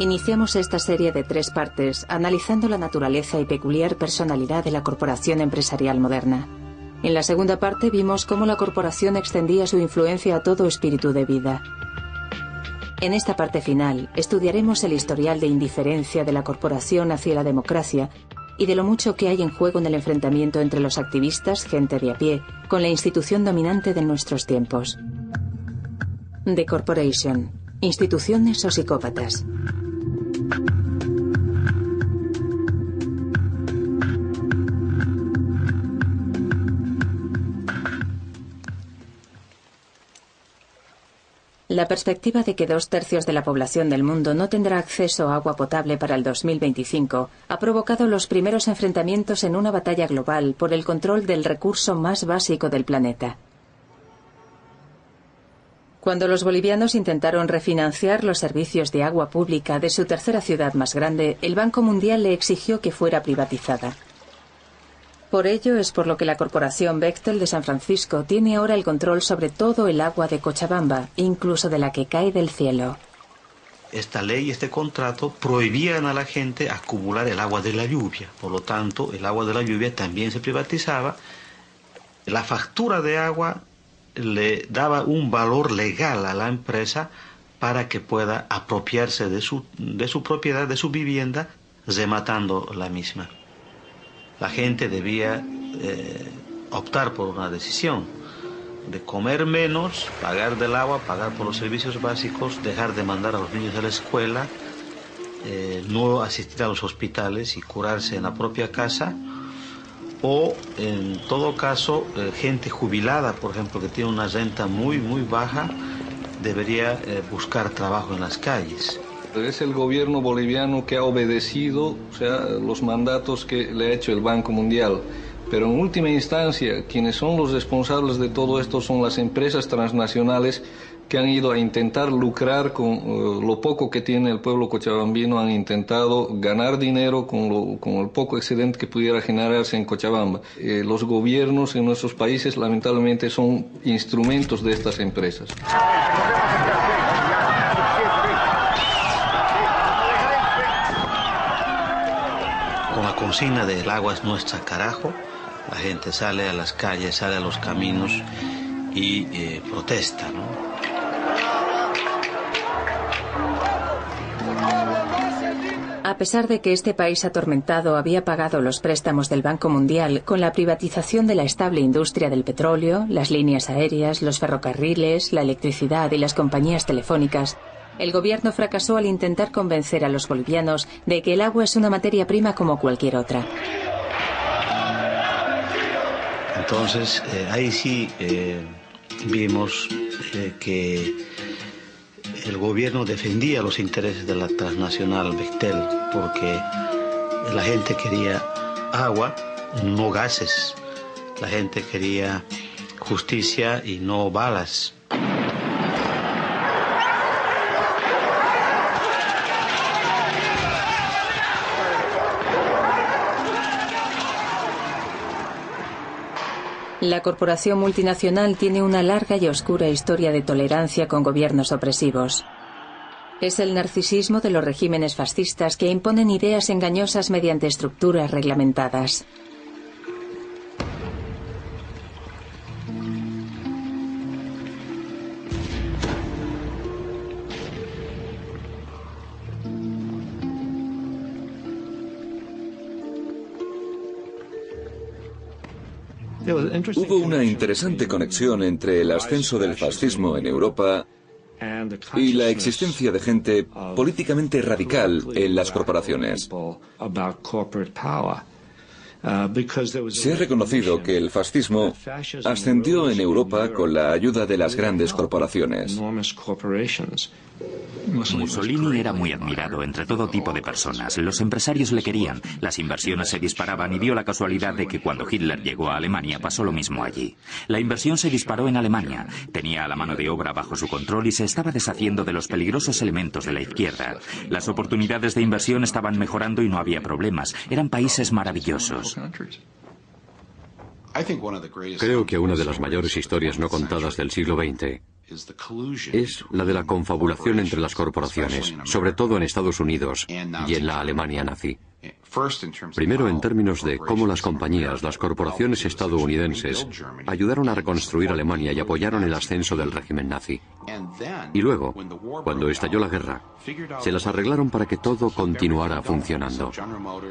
Iniciamos esta serie de 3 partes analizando la naturaleza y peculiar personalidad de la corporación empresarial moderna. En la segunda parte vimos cómo la corporación extendía su influencia a todo espíritu de vida. En esta parte final estudiaremos el historial de indiferencia de la corporación hacia la democracia y de lo mucho que hay en juego en el enfrentamiento entre los activistas, gente de a pie, con la institución dominante de nuestros tiempos. The Corporation. Instituciones o psicópatas. La perspectiva de que 2/3 de la población del mundo no tendrá acceso a agua potable para el 2025 ha provocado los primeros enfrentamientos en una batalla global por el control del recurso más básico del planeta. Cuando los bolivianos intentaron refinanciar los servicios de agua pública de su tercera ciudad más grande, el Banco Mundial le exigió que fuera privatizada. Por ello es por lo que la corporación Bechtel de San Francisco tiene ahora el control sobre todo el agua de Cochabamba, incluso de la que cae del cielo. Esta ley, este contrato, prohibían a la gente acumular el agua de la lluvia. Por lo tanto, el agua de la lluvia también se privatizaba. La factura de agua le daba un valor legal a la empresa para que pueda apropiarse de su propiedad, de su vivienda, rematando la misma. La gente debía optar por una decisión de comer menos, pagar del agua, pagar por los servicios básicos, dejar de mandar a los niños a la escuela, no asistir a los hospitales y curarse en la propia casa, o en todo caso, gente jubilada, por ejemplo, que tiene una renta muy baja, debería buscar trabajo en las calles. Es el gobierno boliviano que ha obedecido, los mandatos que le ha hecho el Banco Mundial. Pero en última instancia, quienes son los responsables de todo esto son las empresas transnacionales que han ido a intentar lucrar con lo poco que tiene el pueblo cochabambino, han intentado ganar dinero con el poco excedente que pudiera generarse en Cochabamba. Los gobiernos en nuestros países lamentablemente son instrumentos de estas empresas. Con la consigna de "el agua es nuestra, carajo", la gente sale a las calles, sale a los caminos y protesta, ¿no? A pesar de que este país atormentado había pagado los préstamos del Banco Mundial con la privatización de la estable industria del petróleo, las líneas aéreas, los ferrocarriles, la electricidad y las compañías telefónicas, el gobierno fracasó al intentar convencer a los bolivianos de que el agua es una materia prima como cualquier otra. Entonces, ahí sí vimos que el gobierno defendía los intereses de la transnacional Bechtel, porque la gente quería agua, no gases. La gente quería justicia y no balas. La corporación multinacional tiene una larga y oscura historia de tolerancia con gobiernos opresivos. Es el narcisismo de los regímenes fascistas que imponen ideas engañosas mediante estructuras reglamentadas. Hubo una interesante conexión entre el ascenso del fascismo en Europa y la existencia de gente políticamente radical en las corporaciones. Se ha reconocido que el fascismo ascendió en Europa con la ayuda de las grandes corporaciones. Mussolini era muy admirado entre todo tipo de personas. Los empresarios le querían, las inversiones se disparaban y dio la casualidad de que cuando Hitler llegó a Alemania pasó lo mismo allí. La inversión se disparó en Alemania, tenía a la mano de obra bajo su control y se estaba deshaciendo de los peligrosos elementos de la izquierda. Las oportunidades de inversión estaban mejorando y no había problemas. Eran países maravillosos. Creo que una de las mayores historias no contadas del siglo XX es la de la confabulación entre las corporaciones, sobre todo en Estados Unidos y en la Alemania nazi. Primero, en términos de cómo las compañías, las corporaciones estadounidenses, ayudaron a reconstruir Alemania y apoyaron el ascenso del régimen nazi. Y luego, cuando estalló la guerra, se las arreglaron para que todo continuara funcionando.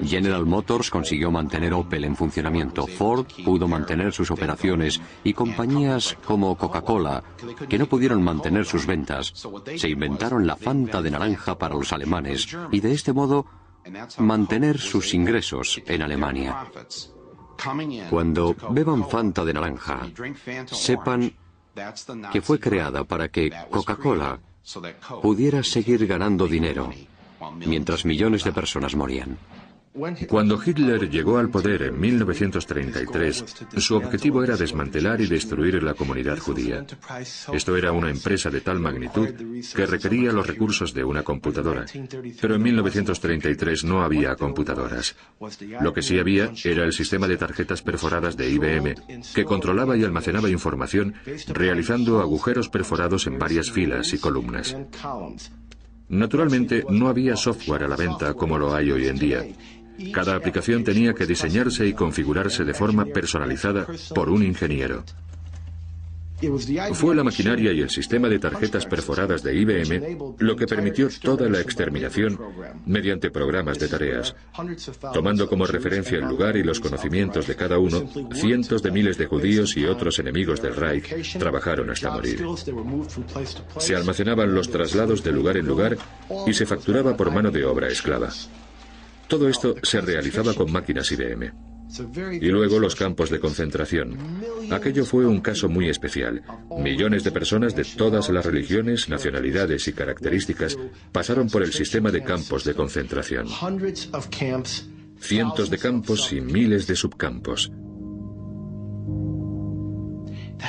General Motors consiguió mantener Opel en funcionamiento, Ford pudo mantener sus operaciones y compañías como Coca-Cola, que no pudieron mantener sus ventas, se inventaron la Fanta de naranja para los alemanes y de este modo mantener sus ingresos en Alemania. Cuando beban Fanta de naranja, sepan que fue creada para que Coca-Cola pudiera seguir ganando dinero mientras millones de personas morían. Cuando Hitler llegó al poder en 1933, su objetivo era desmantelar y destruir la comunidad judía. Esto era una empresa de tal magnitud que requería los recursos de una computadora. Pero en 1933 no había computadoras. Lo que sí había era el sistema de tarjetas perforadas de IBM, que controlaba y almacenaba información realizando agujeros perforados en varias filas y columnas. Naturalmente, no había software a la venta como lo hay hoy en día. Cada aplicación tenía que diseñarse y configurarse de forma personalizada por un ingeniero. Fue la maquinaria y el sistema de tarjetas perforadas de IBM lo que permitió toda la exterminación mediante programas de tareas. Tomando como referencia el lugar y los conocimientos de cada uno, cientos de miles de judíos y otros enemigos del Reich trabajaron hasta morir. Se almacenaban los traslados de lugar en lugar y se facturaba por mano de obra esclava. Todo esto se realizaba con máquinas IBM. Y luego los campos de concentración. Aquello fue un caso muy especial. Millones de personas de todas las religiones, nacionalidades y características pasaron por el sistema de campos de concentración. Cientos de campos y miles de subcampos.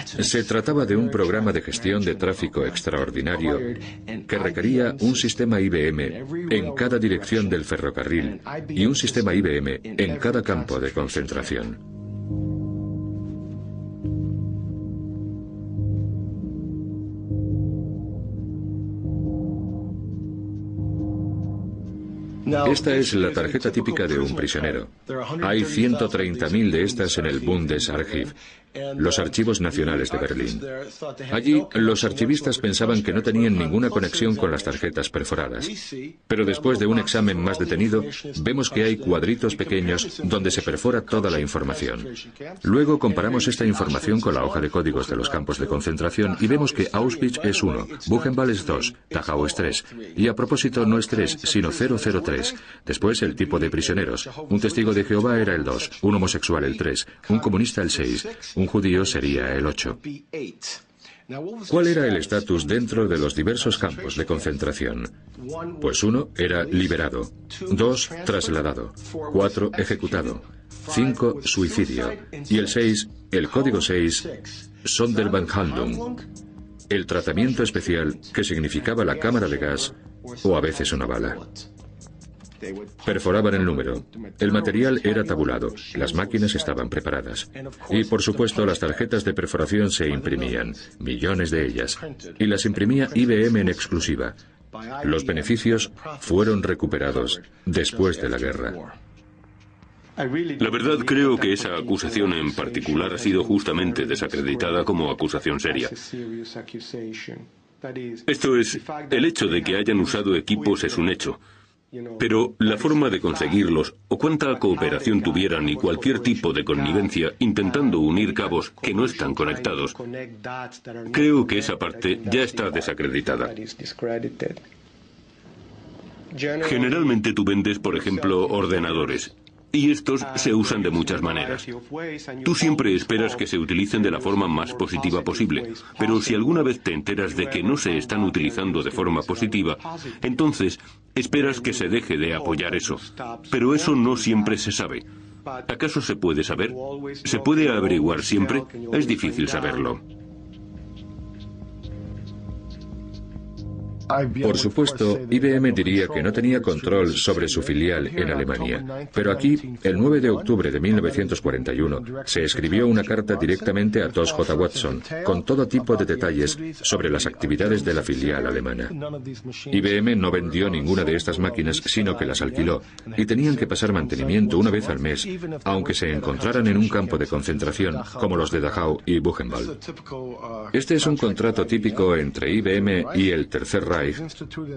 Se trataba de un programa de gestión de tráfico extraordinario que requería un sistema IBM en cada dirección del ferrocarril y un sistema IBM en cada campo de concentración. Esta es la tarjeta típica de un prisionero. Hay 130.000 de estas en el Bundesarchiv, los archivos nacionales de Berlín. Allí, los archivistas pensaban que no tenían ninguna conexión con las tarjetas perforadas. Pero después de un examen más detenido, vemos que hay cuadritos pequeños donde se perfora toda la información. Luego comparamos esta información con la hoja de códigos de los campos de concentración y vemos que Auschwitz es 1, Buchenwald es 2, Dachau es 3. Y a propósito, no es 3, sino 003. Después, el tipo de prisioneros. Un testigo de Jehová era el 2, un homosexual el 3, un comunista el 6, un judío sería el 8. ¿Cuál era el estatus dentro de los diversos campos de concentración? Pues 1 era liberado, 2 trasladado, 4 ejecutado, 5 suicidio y el 6, el código 6, Sonderbehandlung, el tratamiento especial que significaba la cámara de gas o a veces una bala. Perforaban el número. El material era tabulado. Las máquinas estaban preparadas. Y, por supuesto, las tarjetas de perforación se imprimían, millones de ellas. Y las imprimía IBM en exclusiva. Los beneficios fueron recuperados después de la guerra. La verdad, creo que esa acusación en particular ha sido justamente desacreditada como acusación seria. Esto es, el hecho de que hayan usado equipos es un hecho. Pero la forma de conseguirlos, o cuánta cooperación tuvieran y cualquier tipo de connivencia intentando unir cabos que no están conectados, creo que esa parte ya está desacreditada. Generalmente tú vendes, por ejemplo, ordenadores. Y estos se usan de muchas maneras. Tú siempre esperas que se utilicen de la forma más positiva posible, pero si alguna vez te enteras de que no se están utilizando de forma positiva, entonces esperas que se deje de apoyar eso. Pero eso no siempre se sabe. ¿Acaso se puede saber? ¿Se puede averiguar siempre? Es difícil saberlo. Por supuesto, IBM diría que no tenía control sobre su filial en Alemania, pero aquí, el 9 de octubre de 1941, se escribió una carta directamente a Thomas J. Watson, con todo tipo de detalles sobre las actividades de la filial alemana. IBM no vendió ninguna de estas máquinas, sino que las alquiló, y tenían que pasar mantenimiento una vez al mes, aunque se encontraran en un campo de concentración, como los de Dachau y Buchenwald. Este es un contrato típico entre IBM y el Tercer Reich,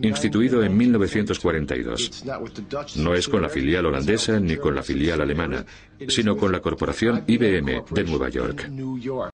instituido en 1942. No es con la filial holandesa ni con la filial alemana, sino con la corporación IBM de Nueva York.